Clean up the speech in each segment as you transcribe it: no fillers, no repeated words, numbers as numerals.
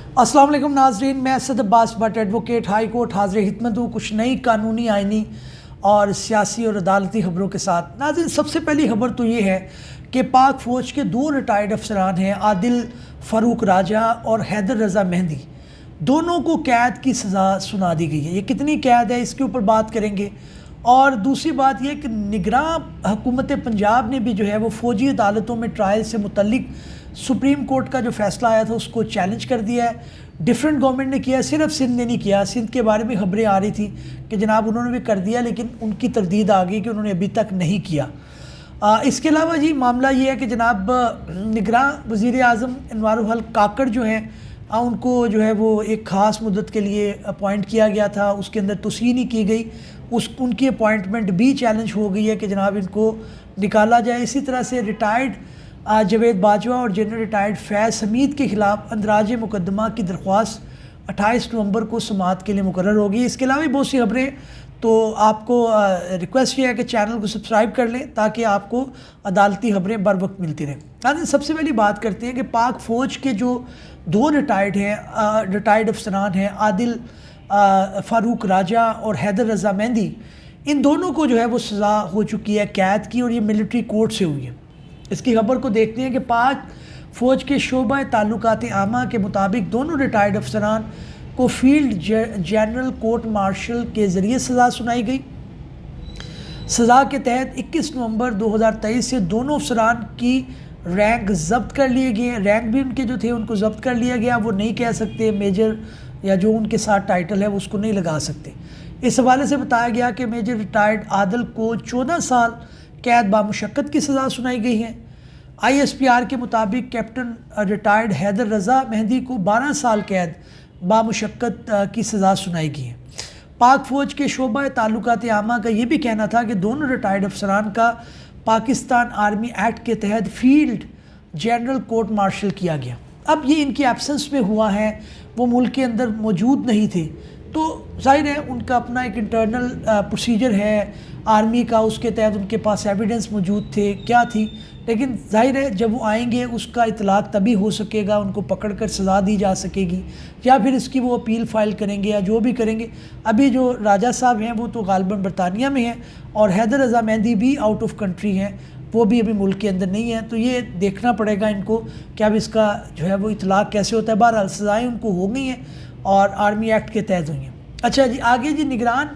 अस्सलाम वालेकुम नाजरीन, मैं Asad Abbas Bhatt advocate high court हाजिर खिदमत हूँ कुछ नई कानूनी, आइनी और सियासी और अदालती खबरों के साथ। नाजरीन, सबसे पहली खबर तो ये है कि पाक फ़ौज के दो रिटायर्ड अफसरान हैं, आदिल फ़ारूक राजा और हैदर रज़ा मेहंदी, दोनों को कैद की सज़ा सुना दी गई है। ये कितनी कैद है इसके ऊपर बात करेंगे। और दूसरी बात यह कि निगरान हुकूमत पंजाब ने भी जो है वो फ़ौजी अदालतों में ट्रायल से मुतल्लिक सुप्रीम कोर्ट का जो फ़ैसला आया था उसको चैलेंज कर दिया है। डिफरेंट गवर्नमेंट ने किया, सिर्फ सिंध ने नहीं किया। सिंध के बारे में खबरें आ रही थी कि जनाब उन्होंने भी कर दिया, लेकिन उनकी तरदीद आ गई कि उन्होंने अभी तक नहीं किया। इसके अलावा जी मामला ये है कि जनाब निगरान वज़ीर आज़म अनवारुल हक काकड़ जो हैं उनको जो है वो एक ख़ास मुद्दत के लिए अपॉइंट किया गया था, उसके अंदर तोसीन ही की गई। उनकी अपॉइंटमेंट भी चैलेंज हो गई है कि जनाब इनको निकाला जाए। इसी तरह से रिटायर्ड जावेद बाजवा और जनरल रिटायर्ड फैज़ हमीद के ख़िलाफ़ अंदराज मुकदमा की दरख्वास्त 28 नवंबर को समाअत के लिए मुकर्रर होगी। इसके अलावा भी बहुत सी खबरें, तो आपको रिक्वेस्ट ये है कि चैनल को सब्सक्राइब कर लें ताकि आपको अदालती खबरें बर वक्त मिलती रहें। नाज़रीन, सबसे पहली बात करते हैं कि पाक फ़ौज के जो दो रिटायर्ड अफसरान हैं, आदिल फ़ारूक राजा और हैदर रज़ा मेहंदी, इन दोनों को जो है वो सज़ा हो चुकी है कैद की, और ये मिलिट्री कोर्ट से हुई है। इसकी खबर को देखते हैं कि पाक फ़ौज के शोबा ताल्लुकात आमा के मुताबिक दोनों रिटायर्ड अफसरान को फील्ड जनरल कोर्ट मार्शल के ज़रिए सज़ा सुनाई गई। सज़ा के तहत 21 नवंबर 2023 से दोनों अफसरान की रैंक ज़ब्त कर लिए गए। रैंक भी उनके जो थे उनको ज़ब्त कर लिया गया। वो नहीं कह सकते मेजर या जो उनके साथ टाइटल है वो उसको नहीं लगा सकते। इस हवाले से बताया गया कि मेजर रिटायर्ड आदिल को 14 साल कैद बामुशक्कत की सज़ा सुनाई गई है। ISPR के मुताबिक कैप्टन रिटायर्ड हैदर रज़ा मेहंदी को 12 साल कैद बामुशक्कत की सज़ा सुनाई गई है। पाक फ़ौज के शोबा ताल्लुकात आमा का ये भी कहना था कि दोनों रिटायर्ड अफसरान का पाकिस्तान आर्मी एक्ट के तहत फील्ड जनरल कोर्ट मार्शल किया गया। अब ये इनकी एब्सेंस में हुआ है, वो मुल्क के अंदर मौजूद नहीं थे, तो ज़ाहिर है उनका अपना एक इंटरनल प्रोसीजर है आर्मी का, उसके तहत उनके पास एविडेंस मौजूद थे क्या थी। लेकिन ज़ाहिर है जब वो आएंगे उसका इतलाक़ तभी हो सकेगा, उनको पकड़ कर सज़ा दी जा सकेगी, या फिर इसकी वो अपील फ़ाइल करेंगे या जो भी करेंगे। अभी जो राजा साहब हैं वो तो गालिबन बरतानिया में हैं, और हैदर रज़ा मेहंदी भी आउट ऑफ कंट्री हैं, वो भी अभी मुल्क के अंदर नहीं है। तो ये देखना पड़ेगा इनको कि अब इसका जो है वो इतलाक़ कैसे होता है। बहरहाल सज़ाएँ उनको हो गई हैं और आर्मी एक्ट के तहत हुई हैं। अच्छा जी, आगे जी निगरान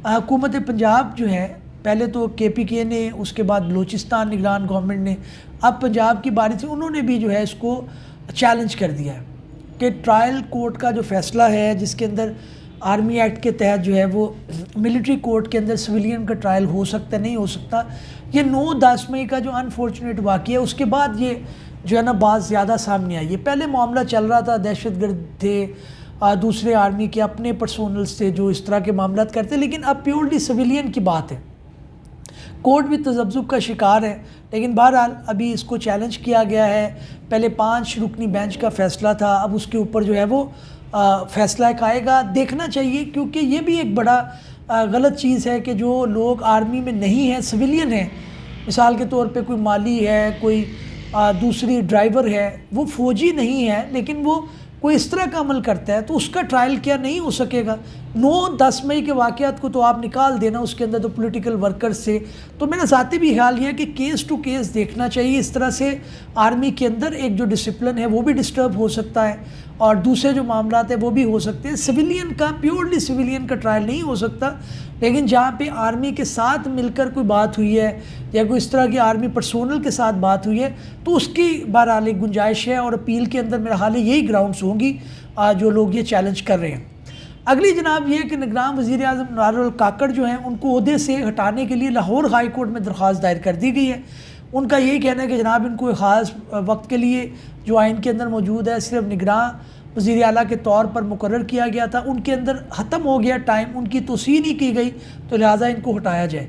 हुकूमत पंजाब जो है, पहले तो KPK ने, उसके बाद बलूचिस्तान निगरान गवर्नमेंट ने, अब पंजाब की बारी थी, उन्होंने भी जो है इसको चैलेंज कर दिया है कि ट्रायल कोर्ट का जो फ़ैसला है जिसके अंदर आर्मी एक्ट के तहत जो है वो मिलिट्री कोर्ट के अंदर सिविलियन का ट्रायल हो सकता नहीं हो सकता। ये 9-10 मई का जो अनफॉर्चुनेट वाक़या है उसके बाद ये जो है ना बात ज़्यादा सामने आई है। पहले मामला चल रहा था, दहशतगर्द थे, दूसरे आर्मी के अपने पर्सोनल्स थे जो इस तरह के मामला करते, लेकिन अब प्योरली सिविलियन की बात है। कोर्ट भी तज़ब्ज़ुब का शिकार है, लेकिन बहरहाल अभी इसको चैलेंज किया गया है। पहले 5 रुकनी बेंच का फ़ैसला था, अब उसके ऊपर जो है वो फ़ैसला एक आएगा। देखना चाहिए, क्योंकि ये भी एक बड़ा गलत चीज़ है कि जो लोग आर्मी में नहीं हैं, सिविलियन हैं, मिसाल के तौर पे कोई माली है, कोई दूसरी ड्राइवर है, वो फ़ौजी नहीं है लेकिन वो कोई इस तरह का अमल करता है तो उसका ट्रायल क्या नहीं हो सकेगा। 9-10 मई के वाक़यात को तो आप निकाल देना, उसके अंदर तो पॉलिटिकल वर्कर्स से। तो मेरा ज़ाती भी ख्याल ये है कि केस टू केस देखना चाहिए। इस तरह से आर्मी के अंदर एक जो डिसिप्लिन है वो भी डिस्टर्ब हो सकता है, और दूसरे जो मामलात हैं वो भी हो सकते हैं। सिविलियन का, प्योरली सिविलियन का ट्रायल नहीं हो सकता, लेकिन जहाँ पे आर्मी के साथ मिलकर कोई बात हुई है या कोई इस तरह की आर्मी पर्सोनल के साथ बात हुई है तो उसकी बहरहाल एक गुंजाइश है, और अपील के अंदर मेरा हाल यही ग्राउंड्स होंगी जो लोग ये चैलेंज कर रहे हैं। अगली जनाब ये कि निगरान वज़ीर आज़म अनवारुल हक काकड़ जो हैं उनको ओहदे से हटाने के लिए लाहौर हाई कोर्ट में दरख्वास्त दायर कर दी गई है। उनका यही कहना है कि जनाब इनको एक ख़ास वक्त के लिए जो आइन के अंदर मौजूद है सिर्फ निगरान वज़ीर आला के तौर पर मुकर्रर किया गया था, उनके अंदर ख़त्म हो गया टाइम, उनकी तोसीन ही की गई, तो लिहाजा इनको हटाया जाए।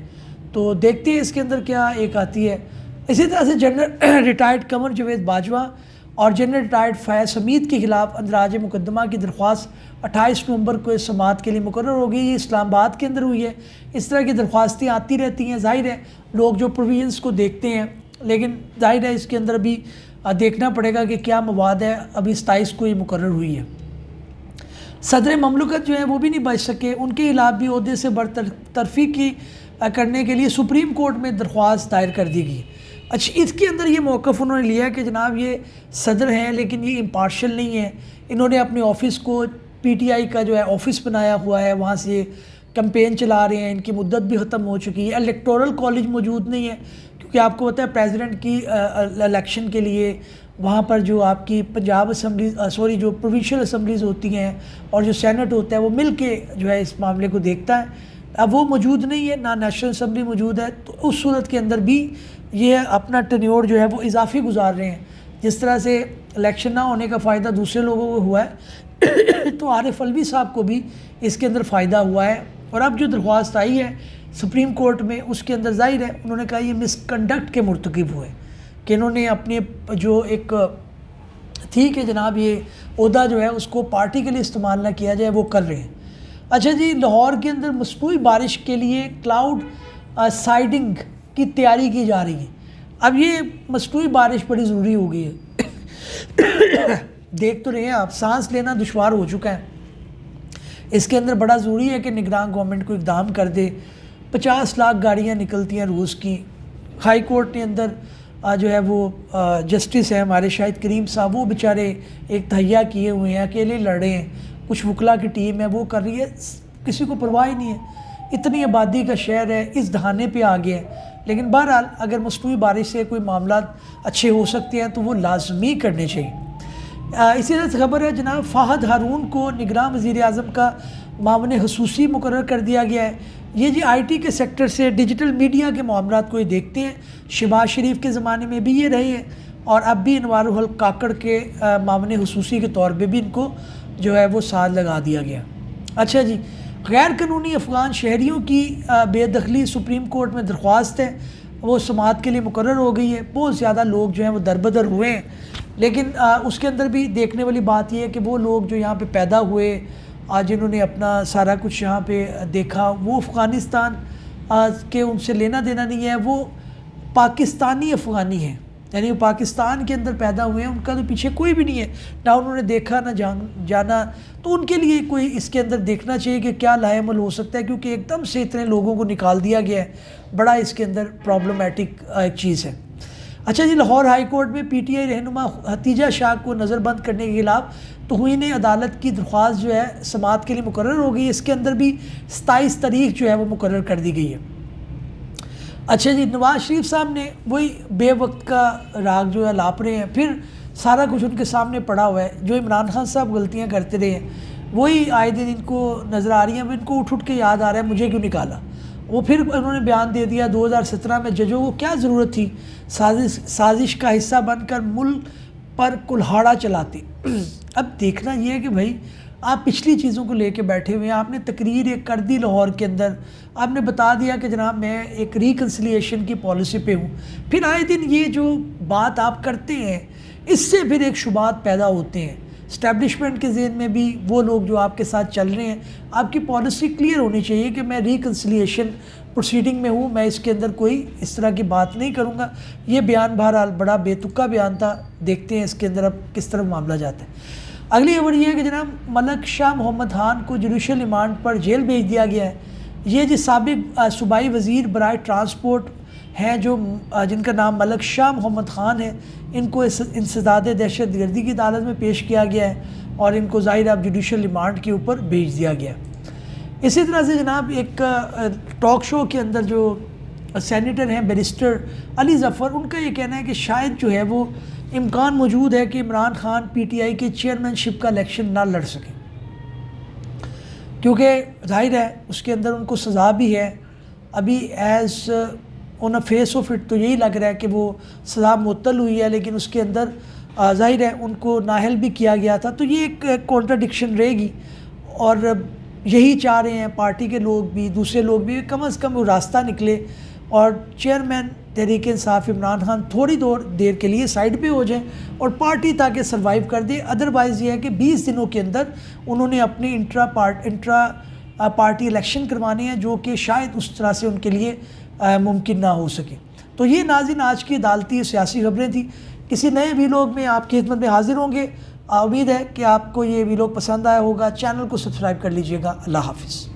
तो देखते हैं इसके अंदर क्या एक आती है। इसी तरह से जनरल रिटायर्ड कंवर जावेद बाजवा और जनरल रिटायर्ड फैज़ हमीद के ख़िलाफ़ अंदराज मुकदमा की दरख्वास्त 28 नवंबर को इस समाअत के लिए मुकर्रर हो गई। ये इस्लामाबाद के अंदर हुई है। इस तरह की दरख्वास्तें आती रहती हैं। ज़ाहिर है लोग जो प्रोविजंस को देखते हैं, लेकिन ज़ाहिर है इसके अंदर भी देखना पड़ेगा कि क्या मवाद है। अभी 27 को ये मुकर्रर हुई है। صدر مملکت جو ہیں وہ بھی نہیں بچ سکے، ان کے خلاف بھی عہدے سے برطرفی کی کرنے کے لیے سپریم کورٹ میں درخواست دائر کر دی گئی۔ اچھا، اس کے اندر یہ موقف انہوں نے لیا کہ جناب یہ صدر ہیں لیکن یہ امپارشل نہیں ہیں، انہوں نے اپنے آفس کو پی ٹی آئی کا جو ہے آفس بنایا ہوا ہے، وہاں سے کمپین چلا رہے ہیں، ان کی مدت بھی ختم ہو چکی ہے، الیکٹورل کالج موجود نہیں ہے کیونکہ آپ کو پتہ ہے پریزیڈنٹ کی الیکشن کے لیے وہاں پر جو آپ کی پنجاب اسمبلی جو پروونشل اسمبلیز ہوتی ہیں اور جو سینٹ ہوتا ہے وہ مل کے جو ہے اس معاملے کو دیکھتا ہے، اب وہ موجود نہیں ہے، نہ نیشنل اسمبلی موجود ہے، تو اس صورت کے اندر بھی یہ اپنا ٹینیور جو ہے وہ اضافی گزار رہے ہیں۔ جس طرح سے الیکشن نہ ہونے کا فائدہ دوسرے لوگوں کو ہوا ہے تو عارف الوی صاحب کو بھی اس کے اندر فائدہ ہوا ہے، اور اب جو درخواست آئی ہے سپریم کورٹ میں اس کے اندر ظاہر ہے انہوں نے کہا یہ مس کنڈکٹ کے مرتکب ہوئے کہ انہوں نے اپنے جو ایک تھی کہ جناب یہ عہدہ جو ہے اس کو پارٹی کے لیے استعمال نہ کیا جائے وہ کر رہے ہیں۔ اچھا جی، لاہور کے اندر مصنوعی بارش کے لیے کلاؤڈ سائڈنگ کی تیاری کی جا رہی ہے۔ اب یہ مصنوعی بارش بڑی ضروری ہو گئی ہے، دیکھ تو رہے ہیں آپ، سانس لینا دشوار ہو چکا ہے، اس کے اندر بڑا ضروری ہے کہ نگران گورنمنٹ کو اقدام کر دے۔ 50 لاکھ گاڑیاں نکلتی ہیں روز کی۔ ہائی کورٹ کے اندر جو ہے وہ جسٹس ہیں ہمارے شاہد کریم صاحب، وہ بیچارے ایک تہیا کیے ہوئے ہیں، اکیلے لڑ رہے ہیں، کچھ وکلا کی ٹیم ہے وہ کر رہی ہے، کسی کو پرواہ ہی نہیں ہے، اتنی آبادی کا شہر ہے، اس دہانے پہ آ گیا ہے۔ لیکن بہرحال اگر مصنوعی بارش سے کوئی معاملات اچھے ہو سکتے ہیں تو وہ لازمی کرنے چاہیے۔ اسی طرح سے خبر ہے جناب فہد ہارون کو نگراں وزیر اعظم کا معاون خصوصی مقرر کر دیا گیا ہے۔ یہ جی آئی ٹی کے سیکٹر سے ڈیجیٹل میڈیا کے معاملات کو یہ دیکھتے ہیں، شہباز شریف کے زمانے میں بھی یہ رہے ہیں اور اب بھی انوار الحق کاکڑ کے معاون خصوصی کے طور پہ بھی ان کو جو ہے وہ ساتھ لگا دیا گیا۔ اچھا جی، غیر قانونی افغان شہریوں کی بے دخلی سپریم کورٹ میں درخواست ہے، وہ سماعت کے لیے مقرر ہو گئی ہے۔ بہت زیادہ لوگ جو ہیں وہ دربدر ہوئے ہیں، لیکن اس کے اندر بھی دیکھنے والی بات یہ ہے کہ وہ لوگ جو یہاں پہ پیدا ہوئے، جنہوں نے اپنا سارا کچھ یہاں پہ دیکھا، وہ افغانستان کے ان سے لینا دینا نہیں ہے، وہ پاکستانی افغانی ہیں، یعنی وہ پاکستان کے اندر پیدا ہوئے ہیں، ان کا تو پیچھے کوئی بھی نہیں ہے، نہ انہوں نے دیکھا نہ جانا، تو ان کے لیے کوئی اس کے اندر دیکھنا چاہیے کہ کیا لاہ عمل ہو سکتا ہے، کیونکہ ایک دم سے اتنے لوگوں کو نکال دیا گیا ہے، بڑا اس کے اندر پرابلمٹک ایک چیز ہے۔ اچھا جی، لاہور ہائی کورٹ میں پی ٹی آئی رہنما حتیجہ شاہ کو نظر بند کرنے کے خلاف توہین عدالت کی درخواست جو ہے سماعت کے لیے مقرر ہو گئی ہے، اس کے اندر بھی 27 تاریخ جو ہے وہ مقرر کر دی گئی ہے۔ اچھا جی، نواز شریف صاحب نے وہی بے وقت کا راگ جو ہے لاپ رہے ہیں، پھر سارا کچھ ان کے سامنے پڑا ہوا ہے، جو عمران خان صاحب غلطیاں کرتے رہے ہیں وہی آئے دن ان کو نظر آ رہی ہیں، ان کو اٹھ کے یاد آ رہا ہے مجھے کیوں نکالا۔ وہ پھر انہوں نے بیان دے دیا 2017 میں ججوں کو کیا ضرورت تھی سازش کا حصہ بن کر ملک پر کلہاڑا چلاتے۔ اب دیکھنا یہ ہے کہ بھائی آپ پچھلی چیزوں کو لے کے بیٹھے ہوئے ہیں، آپ نے تقریر ایک کر دی لاہور کے اندر، آپ نے بتا دیا کہ جناب میں ایک ریکنسلیشن کی پالیسی پہ ہوں، پھر آئے دن یہ جو بات آپ کرتے ہیں اس سے پھر ایک شبہات پیدا ہوتے ہیں اسٹیبلشمنٹ کے ذہن میں بھی، وہ لوگ جو آپ کے ساتھ چل رہے ہیں، آپ کی پالیسی کلیئر ہونی چاہیے کہ میں ریکنسلیشن پروسیڈنگ میں ہوں، میں اس کے اندر کوئی اس طرح کی بات نہیں کروں گا۔ یہ بیان بہرحال بڑا بے تکا بیان تھا، دیکھتے ہیں اس کے اندر اب کس طرح معاملہ جاتا ہے۔ اگلی خبر یہ ہے کہ جناب ملک شاہ محمد خان کو جوڈیشل ریمانڈ پر جیل بھیج دیا گیا ہے۔ یہ جو سابق صوبائی وزیر برائے ٹرانسپورٹ ہیں جو جن کا نام ملک شاہ محمد خان ہے، ان کو انسداد دہشت گردی کی عدالت میں پیش کیا گیا ہے اور ان کو ظاہر اب جوڈیشل ریمانڈ کے اوپر بھیج دیا گیا ہے۔ اسی طرح سے جناب ایک ٹاک شو کے اندر جو سینیٹر ہیں بیرسٹر علی ظفر، ان کا یہ کہنا ہے کہ شاید جو ہے وہ امکان موجود ہے کہ Imran Khan P T I کے چیئرمین شپ کا الیکشن نہ لڑ سکیں، کیونکہ ظاہر ہے اس کے اندر ان کو سزا بھی ہے، ابھی as on a face of it تو یہی لگ رہا ہے کہ وہ سزا معطل ہوئی ہے، لیکن اس کے اندر ظاہر ہے ان کو نااہل بھی کیا گیا تھا، تو یہ ایک کانٹرڈکشن رہے گی، اور یہی چاہ رہے ہیں پارٹی کے لوگ بھی، دوسرے لوگ بھی، کم از کم وہ راستہ نکلے اور چیئرمین تحریک انصاف عمران خان تھوڑی دیر کے لیے سائڈ پہ ہو جائیں اور پارٹی تاکہ سروائیو کر دے۔ ادروائز یہ ہے کہ 20 دنوں کے اندر انہوں نے اپنی انٹرا پارٹی الیکشن کروانے ہیں، جو کہ شاید اس طرح سے ان کے لیے ممکن نہ ہو سکے۔ تو یہ ناظرین آج کی عدالتی سیاسی خبریں تھیں، کسی نئے ویلاگ میں آپ کی خدمت میں حاضر ہوں گے۔ امید ہے کہ آپ کو یہ ویلوگ پسند آیا ہوگا. چینل کو سبسکرائب کر لیجئے گا. اللہ حافظ.